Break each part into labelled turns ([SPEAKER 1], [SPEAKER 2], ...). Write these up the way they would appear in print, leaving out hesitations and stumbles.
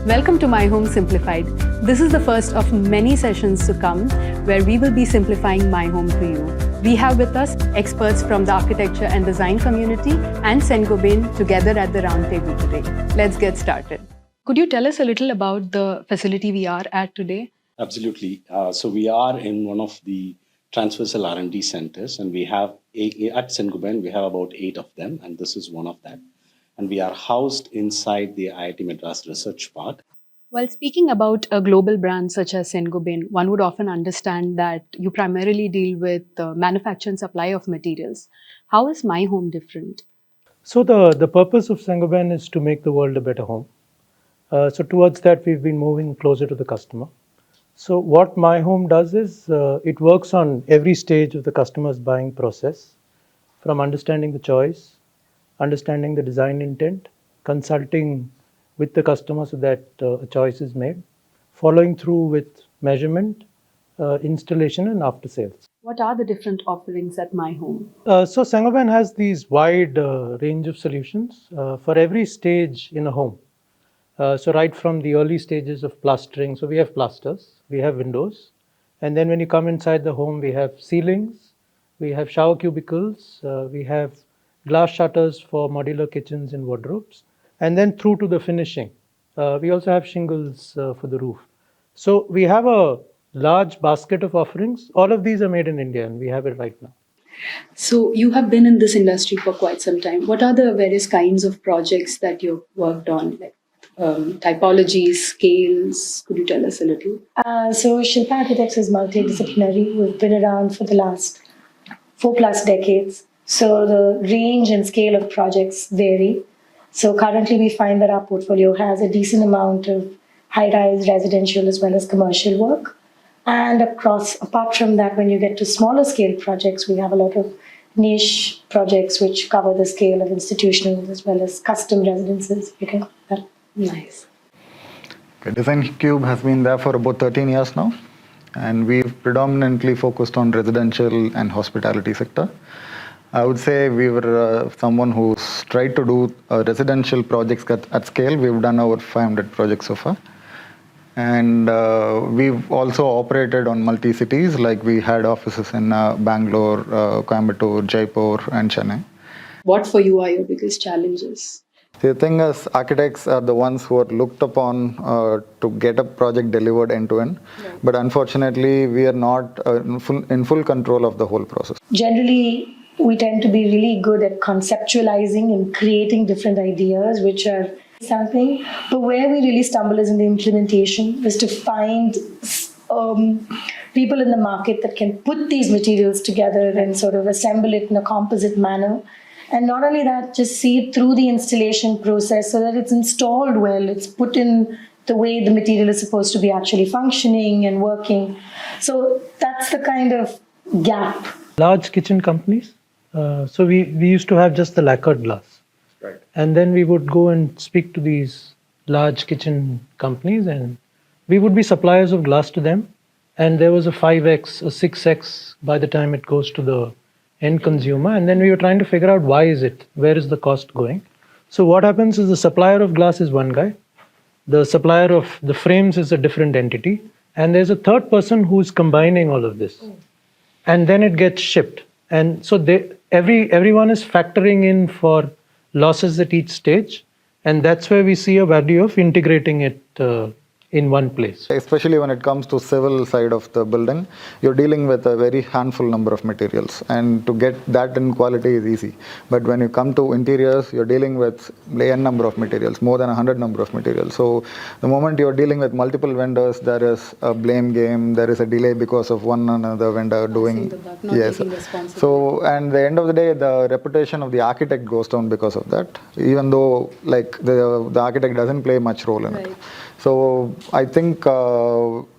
[SPEAKER 1] Welcome to My Home Simplified. This is the first of many sessions to come where we will be simplifying my home to you. We have with us experts from the architecture and design community and Saint-Gobain together at the roundtable today. Let's get started. Could you tell us a little about the facility we are at today?
[SPEAKER 2] Absolutely. So we are in one of the transversal R&D centers, and we have at Saint-Gobain, we have about 8 of them, and this is one of them. And we are housed inside the IIT Madras Research Park.
[SPEAKER 1] While speaking about a global brand such as Saint-Gobain, one would often understand that you primarily deal with the manufacture and supply of materials. How is My Home different?
[SPEAKER 3] So the purpose of Saint-Gobain is to make the world a better home. So towards that, we've been moving closer to the customer. So what My Home does is it works on every stage of the customer's buying process, from understanding the choice, understanding the design intent, consulting with the customer so that a choice is made, following through with measurement, installation, and after sales.
[SPEAKER 1] What are the different offerings at My Home?
[SPEAKER 3] So Saint-Gobain has these wide range of solutions for every stage in a home. So right from the early stages of plastering, so we have plasters, we have windows, and then when you come inside the home, we have ceilings, we have shower cubicles, we have glass shutters for modular kitchens and wardrobes, and then through to the finishing. We also have shingles for the roof. So we have a large basket of offerings. All of these are made in India, and we have it right now.
[SPEAKER 1] So you have been in this industry for quite some time. What are the various kinds of projects that you've worked on, like typologies, scales? Could you tell us a little?
[SPEAKER 4] So Shilpa Architects is multidisciplinary. We've been around for the last 4+ decades. So the range and scale of projects vary. So currently we find that our portfolio has a decent amount of high-rise residential as well as commercial work. And apart from that, when you get to smaller scale projects, we have a lot of niche projects which cover the scale of institutional as well as custom residences. You can call that.
[SPEAKER 1] Nice.
[SPEAKER 5] Okay, Design Cube has been there for about 13 years now, and we've predominantly focused on residential and hospitality sector. I would say we were someone who's tried to do residential projects at scale. We've done over 500 projects so far. And we've also operated on multi-cities, like we had offices in Bangalore, Coimbatore, Jaipur, and Chennai.
[SPEAKER 1] What for you are your biggest challenges?
[SPEAKER 5] The thing is, architects are the ones who are looked upon to get a project delivered end-to-end. Right. But unfortunately, we are not in full control of the whole process.
[SPEAKER 4] Generally, we tend to be really good at conceptualizing and creating different ideas, which are something. But where we really stumble is in the implementation, is to find people in the market that can put these materials together and sort of assemble it in a composite manner. And not only that, just see it through the installation process so that it's installed well, it's put in the way the material is supposed to be actually functioning and working. So that's the kind of gap.
[SPEAKER 3] Large kitchen companies. So we used to have just the lacquered glass. Right. And then we would go and speak to these large kitchen companies, and we would be suppliers of glass to them. And there was a 5x, a 6x by the time it goes to the end consumer. And then we were trying to figure out why is it, where is the cost going? So what happens is the supplier of glass is one guy. The supplier of the frames is a different entity. And there's a third person who's combining all of this. And then it gets shipped. And so everyone is factoring in for losses at each stage. And that's where we see a value of integrating it in one place.
[SPEAKER 5] Especially when it comes to civil side of the building, you're dealing with a very handful number of materials, and to get that in quality is easy. But when you come to interiors, you're dealing with n number of materials, more than 100 number of materials. So the moment you're dealing with multiple vendors, there is a blame game, there is a delay because of one another vendor doing. Yes. So, and at the end of the day, the reputation of the architect goes down because of that, even though like the architect doesn't play much role in it. So I think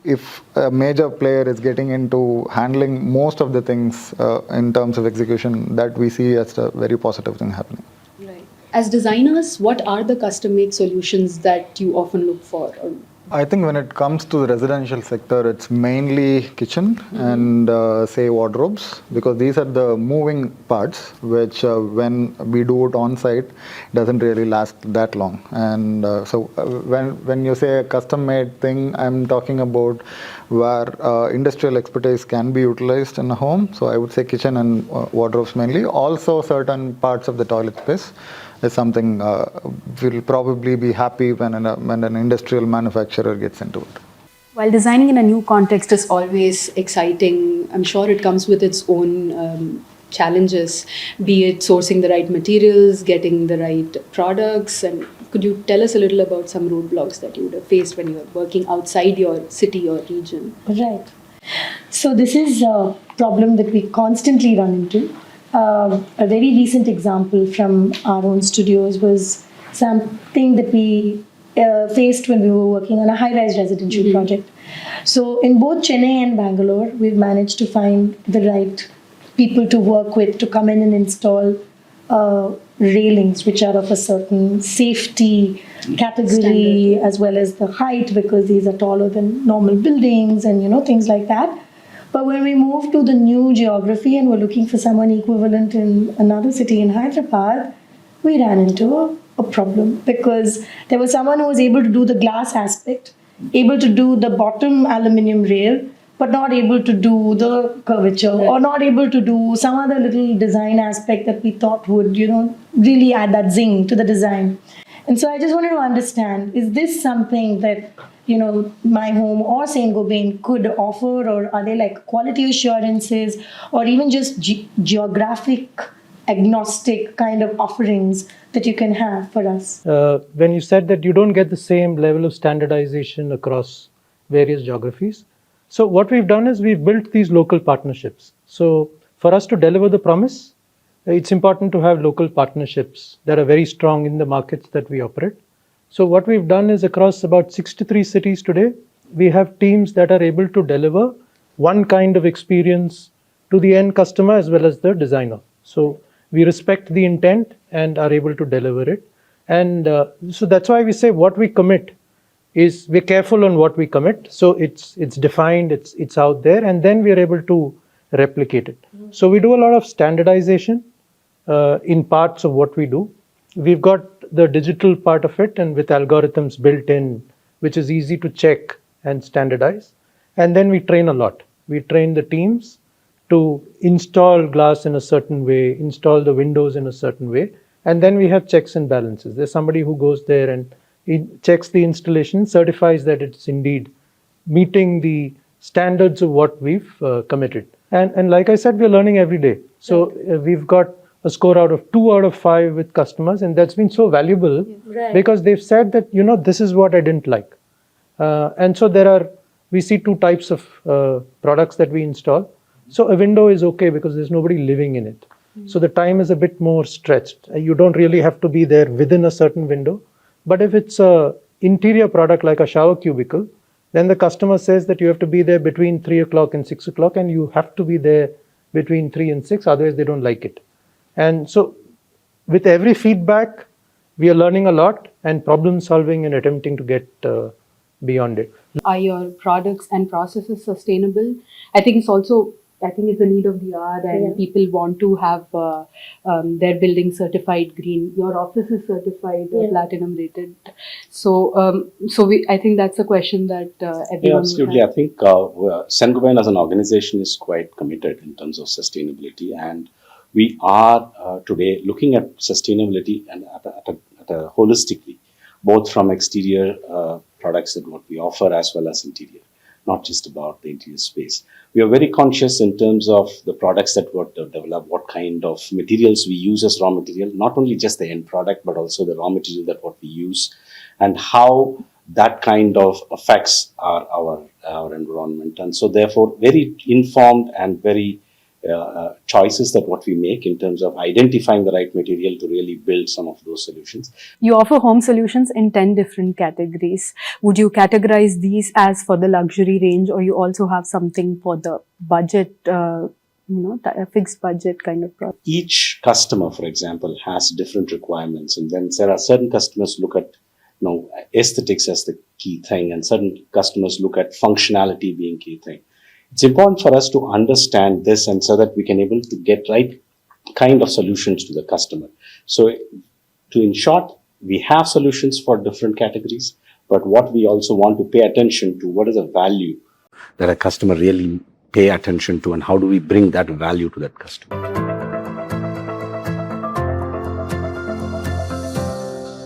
[SPEAKER 5] if a major player is getting into handling most of the things in terms of execution, that we see as a very positive thing happening.
[SPEAKER 1] Right. As designers, what are the custom-made solutions that you often look for? Or
[SPEAKER 5] I think when it comes to the residential sector, it's mainly kitchen and say wardrobes, because these are the moving parts which when we do it on site doesn't really last that long. And when you say a custom made thing, I'm talking about where industrial expertise can be utilized in a home. So I would say kitchen and wardrobes mainly. Also certain parts of the toilet space is something we'll probably be happy when an industrial manufacturer gets into it.
[SPEAKER 1] While designing in a new context is always exciting, I'm sure it comes with its own challenges, be it sourcing the right materials, getting the right products. And could you tell us a little about some roadblocks that you would have faced when you were working outside your city or region?
[SPEAKER 4] Right. So this is a problem that we constantly run into. A very recent example from our own studios was something that we faced when we were working on a high-rise residential project. So in both Chennai and Bangalore, we've managed to find the right people to work with to come in and install railings which are of a certain safety category standard, as well as the height, because these are taller than normal buildings and things like that. But when we moved to the new geography and were looking for someone equivalent in another city in Hyderabad, we ran into a problem, because there was someone who was able to do the glass aspect, able to do the bottom aluminium rail, but not able to do the curvature, right, or not able to do some other little design aspect that we thought would, really add that zing to the design. And so I just wanted to understand, is this something that MyHome or Saint-Gobain could offer, or are they like quality assurances or even just geographic agnostic kind of offerings that you can have for us?
[SPEAKER 3] When you said that you don't get the same level of standardization across various geographies, so what we've done is we've built these local partnerships. So for us to deliver the promise, it's important to have local partnerships that are very strong in the markets that we operate. So what we've done is across about 63 cities today, we have teams that are able to deliver one kind of experience to the end customer as well as the designer. So we respect the intent and are able to deliver it. And so that's why we say what we commit is we're careful on what we commit. So it's defined, it's out there, and then we're able to replicate it. So we do a lot of standardization in parts of what we do. We've got the digital part of it, and with algorithms built in, which is easy to check and standardize. And then we train a lot. We train the teams to install glass in a certain way, install the windows in a certain way. And then we have checks and balances. There's somebody who goes there and checks the installation, certifies that it's indeed meeting the standards of what we've committed. And like I said, we're learning every day. So we've got a score out of 2 out of 5 with customers, and that's been so valuable because they've said that, this is what I didn't like. And so we see 2 types of products that we install. So a window is okay because there's nobody living in it. So the time is a bit more stretched. You don't really have to be there within a certain window. But if it's an interior product like a shower cubicle, then the customer says that you have to be there between 3 o'clock and 6 o'clock, and you have to be there between 3 and 6, otherwise they don't like it. And so with every feedback, we are learning a lot and problem solving and attempting to get beyond it.
[SPEAKER 1] Are your products and processes sustainable? I think it's a need of the hour, and people want to have their building certified green. Your office is certified platinum rated. So, I think that's a question that everyone
[SPEAKER 2] absolutely.
[SPEAKER 1] would have.
[SPEAKER 2] I think Saint-Gobain as an organization is quite committed in terms of sustainability, and we are today looking at sustainability and at a holistically, both from exterior products that what we offer as well as interior, not just about the interior space. We are very conscious in terms of the products that we develop, what kind of materials we use as raw material, not only just the end product, but also the raw material that what we use, and how that kind of affects our environment. And so therefore, very informed and very choices that what we make in terms of identifying the right material to really build some of those solutions.
[SPEAKER 1] You offer home solutions in 10 different categories. Would you categorize these as for the luxury range, or you also have something for the budget, a fixed budget kind of product?
[SPEAKER 2] Each customer, for example, has different requirements, and then there are certain customers look at aesthetics as the key thing, and certain customers look at functionality being key thing. It's important for us to understand this, and so that we can able to get right kind of solutions to the customer. So, in short, we have solutions for different categories, but what we also want to pay attention to, what is the value that a customer really pay attention to, and how do we bring that value to that customer?